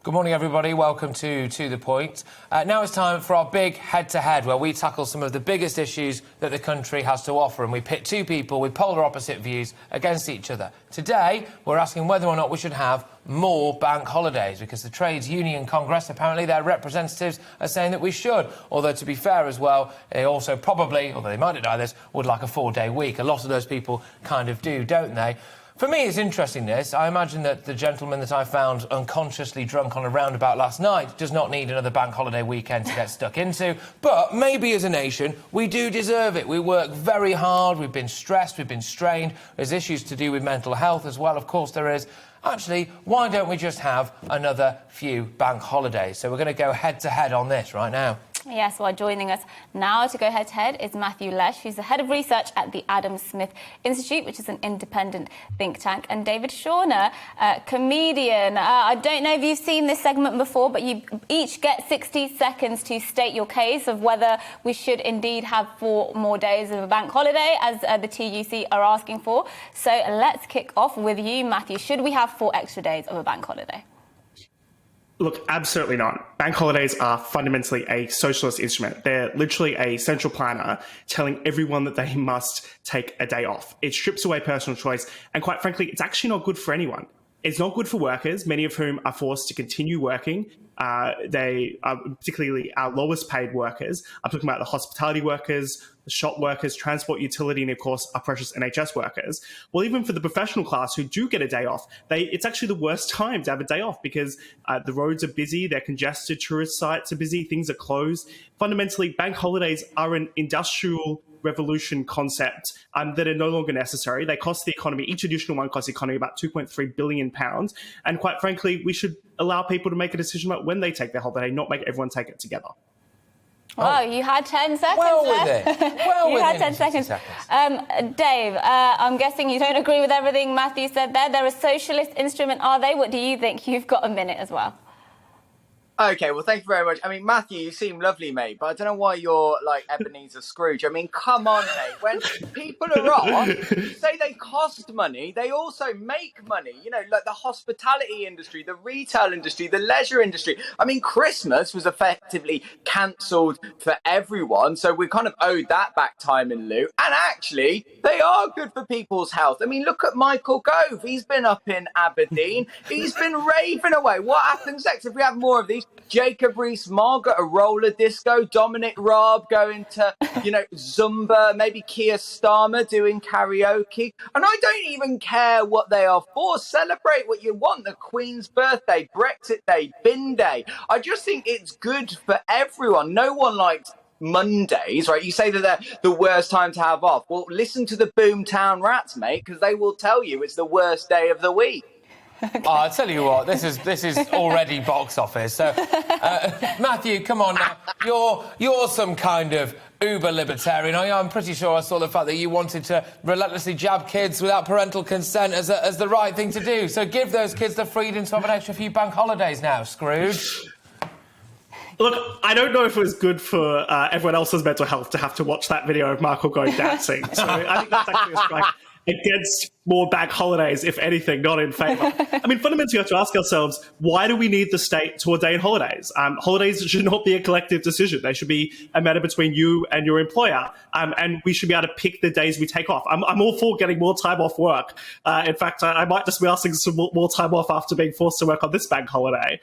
Good morning, everybody. Welcome to The Point. Now it's time for our big head-to-head, where we tackle some of the biggest issues that the country has to offer, and we pit two people with polar opposite views against each other. Today, we're asking whether or not we should have more bank holidays, because the Trades Union Congress, apparently their representatives are saying that we should. Although, to be fair as well, they also probably, although they might deny this, would like a 4-day week. A lot of those people kind of do, don't they? For me, it's interesting, this. I imagine that the gentleman that I found unconsciously drunk on a roundabout last night does not need another bank holiday weekend to get stuck into. But maybe as a nation, we do deserve it. We work very hard, we've been stressed, we've been strained. There's issues to do with mental health as well, of course there is. Actually, why don't we just have another few bank holidays? So we're going to go head-to-head on this right now. Yes, well, joining us now to go head-to-head is Matthew Lesh, who's the head of research at the Adam Smith Institute, which is an independent think tank, and David Chawner, comedian. I don't know if you've seen this segment before, but you each get 60 seconds to state your case of whether we should indeed have 4 more days of a bank holiday, as the TUC are asking for. So let's kick off with you, Matthew. Should we have 4 extra days of a bank holiday? Look, absolutely not. Bank holidays are fundamentally a socialist instrument. They're literally a central planner telling everyone that they must take a day off. It strips away personal choice, and quite frankly, it's actually not good for anyone. It's not good for workers, many of whom are forced to continue working. They are particularly our lowest paid workers. I'm talking about the hospitality workers, the shop workers, transport, utility, and of course our precious NHS workers. Well, even for the professional class who do get a day off, it's actually the worst time to have a day off because the roads are busy, they're congested, tourist sites are busy, things are closed. Fundamentally, bank holidays are an industrial revolution concept that are no longer necessary. They cost the economy, each additional one costs the economy about £2.3 billion. And quite frankly, we should allow people to make a decision about when they take their holiday, not make everyone take it together. Oh, you had 10 seconds Well left. with it. Well you had 10 seconds. Dave, I'm guessing you don't agree with everything Matthew said there. They're a socialist instrument, are they? What do you think? You've got a minute as well. Okay, well, thank you very much. I mean, Matthew, you seem lovely, mate, but I don't know why you're like Ebenezer Scrooge. I mean, come on, mate. When people are off, you say they cost money, they also make money. You know, like the hospitality industry, the retail industry, the leisure industry. I mean, Christmas was effectively cancelled for everyone, so we kind of owed that back time in lieu. And actually, they are good for people's health. I mean, look at Michael Gove. He's been up in Aberdeen. He's been raving away. What happens next if we have more of these? Jacob Rees-Mogg, a roller disco, Dominic Raab going to, Zumba, maybe Keir Starmer doing karaoke. And I don't even care what they are for. Celebrate what you want. The Queen's birthday, Brexit Day, Bin Day. I just think it's good for everyone. No one likes Mondays, right? You say that they're the worst time to have off. Well, listen to the Boomtown Rats, mate, because they will tell you it's the worst day of the week. Okay. Oh, I tell you what, this is already box office. So, Matthew, come on now. You're some kind of uber libertarian. I'm pretty sure I saw the fact that you wanted to relentlessly jab kids without parental consent as the right thing to do. So give those kids the freedom to have an extra few bank holidays now, Scrooge. Look, I don't know if it was good for everyone else's mental health to have to watch that video of Michael Gove dancing. So I think that's actually a strike against more bank holidays, if anything, not in favour. I mean, fundamentally, we have to ask ourselves, why do we need the state to ordain holidays? Holidays should not be a collective decision. They should be a matter between you and your employer, and we should be able to pick the days we take off. I'm all for getting more time off work. In fact, I might just be asking for some more time off after being forced to work on this bank holiday.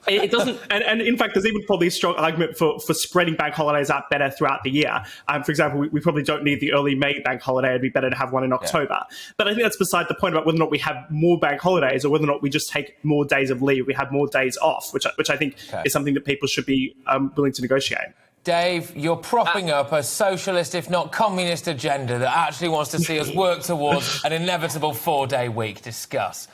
It doesn't, and in fact, there's even probably a strong argument for spreading bank holidays out better throughout the year. For example, we probably don't need the early May bank holiday. It'd be better to have one in October. Yeah. But I think that's beside the point about whether or not we have more bank holidays or whether or not we just take more days of leave. We have more days off, which I think is something that people should be willing to negotiate. Dave, you're propping up a socialist, if not communist, agenda that actually wants to see us work towards an inevitable 4-day week. Discuss.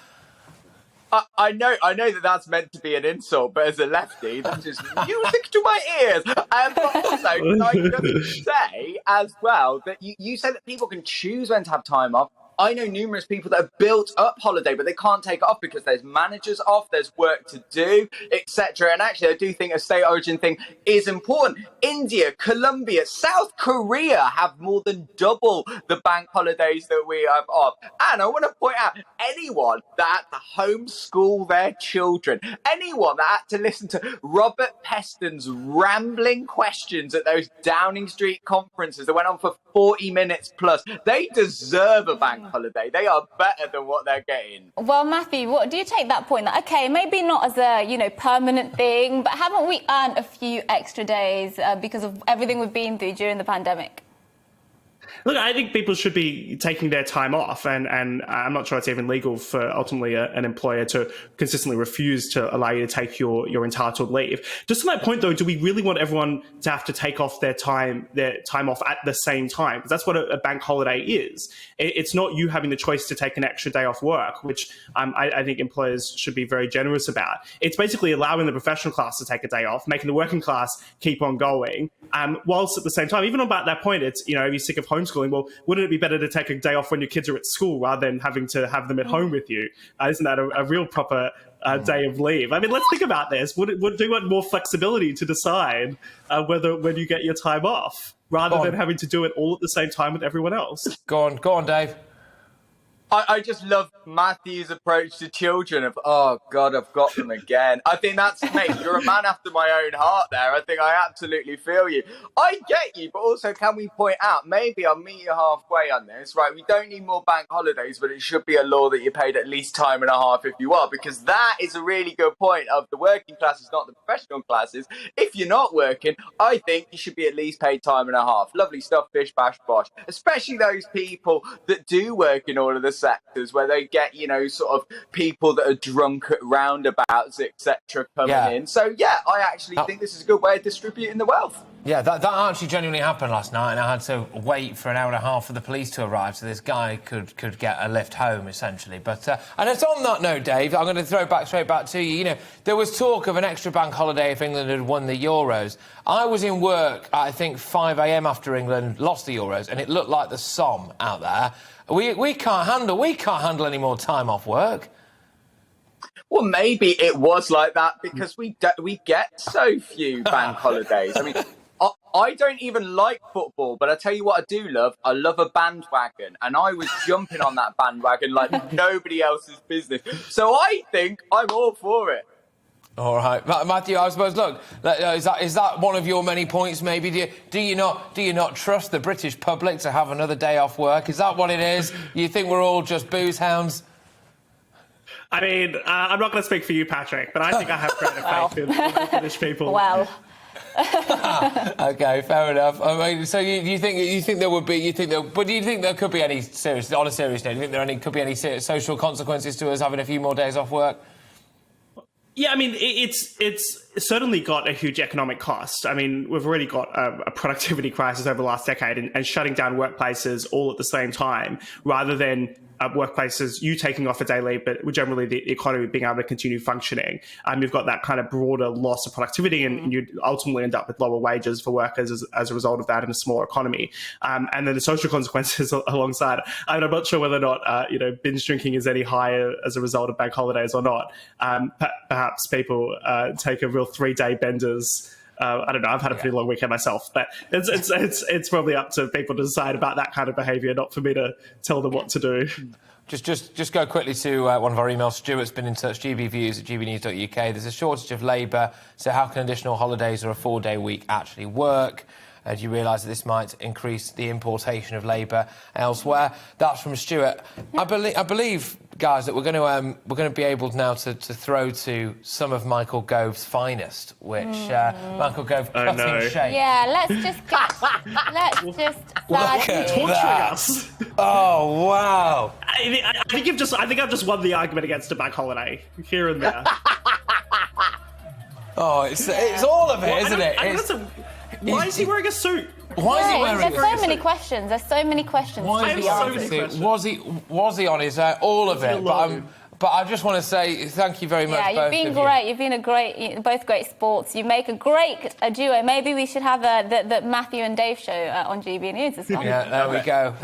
I know that that's meant to be an insult, but as a lefty, that's just music to my ears. But also, can I just say as well that you say that people can choose when to have time off. I know numerous people that have built up holiday, but they can't take it off because there's managers off, there's work to do, etc. And actually, I do think a state origin thing is important. India, Colombia, South Korea have more than double the bank holidays that we have off. And I want to point out, anyone that had to homeschool their children, anyone that had to listen to Robert Peston's rambling questions at those Downing Street conferences that went on for 40 minutes plus, they deserve a bank holiday. They are better than what they're getting. Well, Matthew, what do you take that point? That, okay, maybe not as a, permanent thing, but haven't we earned a few extra days because of everything we've been through during the pandemic? Look, I think people should be taking their time off, and I'm not sure it's even legal for ultimately an employer to consistently refuse to allow you to take your entitled leave. Just on that point, though, do we really want everyone to have to take off their time off at the same time? Because that's what a bank holiday is. It's not you having the choice to take an extra day off work, which I think employers should be very generous about. It's basically allowing the professional class to take a day off, making the working class keep on going, whilst at the same time, even about that point, it's, if you're sick of homeschooling, well, wouldn't it be better to take a day off when your kids are at school rather than having to have them at home with you? Isn't that a real proper day of leave? I mean, let's think about this. Do you want more flexibility to decide when you get your time off, rather than having to do it all at the same time with everyone else? Go on, Dave. I just love Matthew's approach to children of, oh, God, I've got them again. I think that's, mate, you're a man after my own heart there. I think I absolutely feel you. I get you, but also can we point out, maybe I'll meet you halfway on this, right? We don't need more bank holidays, but it should be a law that you're paid at least time and a half if you are, because that is a really good point of the working classes, not the professional classes. If you're not working, I think you should be at least paid time and a half. Lovely stuff, bish, bash, bosh. Especially those people that do work in all of the sectors where they get, sort of people that are drunk at roundabouts, etc., coming in. So, yeah, I actually think this is a good way of distributing the wealth. Yeah, that actually genuinely happened last night, and I had to wait for an hour and a half for the police to arrive so this guy could get a lift home, essentially. But and it's on that note, Dave, I'm going to throw straight back to you. There was talk of an extra bank holiday if England had won the Euros. I was in work at, I think, 5 a.m. after England lost the Euros, and it looked like the Somme out there. We can't handle any more time off work. Well, maybe it was like that because we get so few bank holidays. I mean, I don't even like football, but I tell you what I do love. I love a bandwagon, and I was jumping on that bandwagon like nobody else's business. So I think I'm all for it. All right, Matthew, I suppose, look, is that one of your many points, maybe? Do you not trust the British public to have another day off work? Is that what it is? You think we're all just booze hounds? I mean, I'm not going to speak for you, Patrick, but I think I have greater faith in the British people. Well. Okay, fair enough. I mean, so you think there would be, but do you think there could be any serious, on a serious note, do you think there could be any serious social consequences to us having a few more days off work? Yeah, I mean, it's certainly got a huge economic cost. I mean, we've already got a productivity crisis over the last decade, and shutting down workplaces all at the same time, rather than workplaces, you taking off a day leave, but generally the economy being able to continue functioning. You've got that kind of broader loss of productivity, and you ultimately end up with lower wages for workers as a result of that in a smaller economy. And then the social consequences alongside. I mean, I'm not sure whether or not, binge drinking is any higher as a result of bank holidays or not. Perhaps people take a real 3-day benders. I don't know. I've had a pretty long weekend myself, but it's probably up to people to decide about that kind of behaviour, not for me to tell them what to do. Just go quickly to one of our emails. Stuart's been in touch. gbviews@gbnews.uk. There's a shortage of labour, so how can additional holidays or a 4-day week actually work? Do you realise that this might increase the importation of labour elsewhere? That's from Stuart. I believe, guys, that we're going to be able now to throw to some of Michael Gove's finest, which Michael Gove cutting shape. Yeah, let's just torturing us. Oh wow! I think I've just won the argument against a bank holiday here and there. Oh, it's all of it, isn't it? Why is he wearing a suit? Why is he wearing a suit? There's so many questions. There's so many questions. Why is he so many questions. Was he on his all of it? But I just want to say thank you very much. Yeah, you've been great. You've been both great sports. You make a great duo. Maybe we should have the Matthew and Dave show on GB News as well. Yeah, there we go.